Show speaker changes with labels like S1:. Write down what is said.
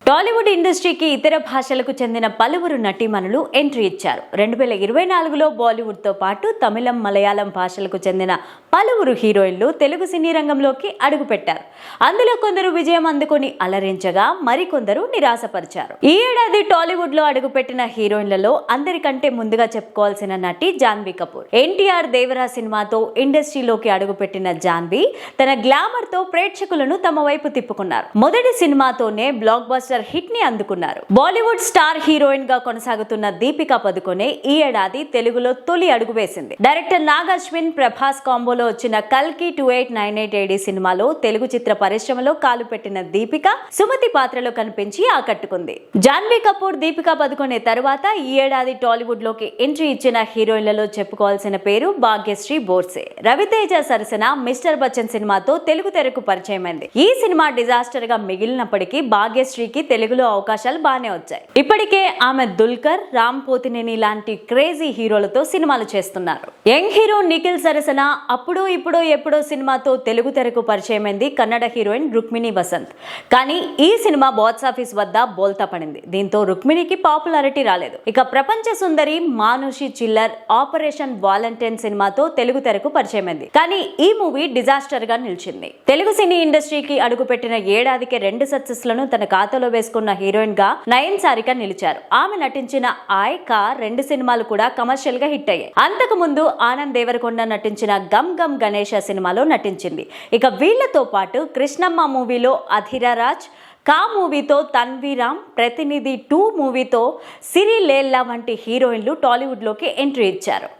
S1: టాలీవుడ్ ఇండస్ట్రీకి ఇతర భాషలకు చెందిన పలువురు నటీమణులు ఎంట్రీ ఇచ్చారు. 2024లో బాలీవుడ్తో పాటు తమిళం, మలయాళం భాషలకు చెందిన పలువురు హీరోయిన్లు తెలుగు సినీ రంగంలోకి అడుగుపెట్టారు. అందులో కొందరు విజయం అందుకొని అలరించగా మరికొందరు నిరాశపరిచారు. ఈ ఏడాది టాలీవుడ్లో అడుగుపెట్టిన హీరోయిన్లలో అందరికంటే ముందుగా చెప్పుకోవాల్సిన నటి జాన్వీ కపూర్. ఎన్టీఆర్ దేవరా సినిమాతో ఇండస్ట్రీలోకి అడుగుపెట్టిన జాన్వీ తన గ్లామర్ తో ప్రేక్షకులను తమ వైపు తిప్పుకున్నారు. మొదటి సినిమాతోనే బ్లాక్ బస్టర్ హిట్ ని అందుకున్నారు. బాలీవుడ్ స్టార్ హీరోయిన్ గా కొనసాగుతున్న దీపికా పదుకొనే ఈ ఏడాది తెలుగులో తొలి అడుగు వేసింది. డైరెక్టర్ నాగ్ అశ్విన్, ప్రభాస్ కాంబోలో వచ్చిన కల్కి 2898 AD సినిమాలో తెలుగు చిత్ర పరిశ్రమలో కాలు పెట్టిన దీపిక సుమతి పాత్రలో కనిపించి ఆకట్టుకుంది. జాన్వీ కపూర్, దీపికా పదుకొనే తరువాత ఈ ఏడాది టాలీవుడ్ లోకి ఎంట్రీ ఇచ్చిన హీరోయిన్లలో చెప్పుకోవాల్సిన పేరు భాగ్యశ్రీ బోర్సే. రవితేజ సరసన మిస్టర్ బచ్చన్ సినిమాతో తెలుగు తెరకు పరిచయమైంది. ఈ సినిమా డిజాస్టర్ గా మిగిలినప్పటికీ భాగ్యశ్రీకి తెలుగులో అవకాశాలు బాగానే వచ్చాయి. ఇప్పటికే ఆమె దుల్కర్, రామ్ పోతినేని లాంటి క్రేజీ హీరోలతో సినిమాలు చేస్తున్నారు. యంగ్ హీరో నిఖిల్ సరసన అప్పుడు ఇప్పుడు ఎప్పుడో సినిమాతో తెలుగు తెరకు పరిచయమైంది కన్నడ హీరోయిన్ రుక్మిణి వసంత్. కానీ ఈ సినిమా బాక్స్ ఆఫీస్ వద్ద బోల్తా పడింది. దీంతో రుక్మిణికి పాపులారిటీ రాలేదు. ఇక ప్రపంచ సుందరి మానుషి చిల్లర్ ఆపరేషన్ వాలంటైన్ సినిమాతో తెలుగు తెరకు పరిచయమైంది. కానీ ఈ మూవీ డిజాస్టర్ గా నిలిచింది. తెలుగు సినీ ఇండస్ట్రీకి అడుగుపెట్టిన ఏడాదికి 2 సక్సెస్ లను తన ఖాతాలో వేసుకున్న హీరోయిన్ గా నయన్ సారిక నిలిచారు. ఆమె నటించిన ఆయ్ కా 2 సినిమాలు కూడా కమర్షియల్ గా హిట్ అయ్యాయి. అంతకు ముందు ఆనంద్ దేవరకొండ నటించిన గమ్ గమ్ గణేష సినిమాలో నటించింది. ఇక వీళ్లతో పాటు కృష్ణమ్మ మూవీలో అధిరా రాజ్, కా మూవీతో తన్వీరామ్, ప్రతినిధి 2 మూవీతో సిరి లేల్లా వంటి హీరోయిన్లు టాలీవుడ్ లోకి ఎంట్రీ ఇచ్చారు.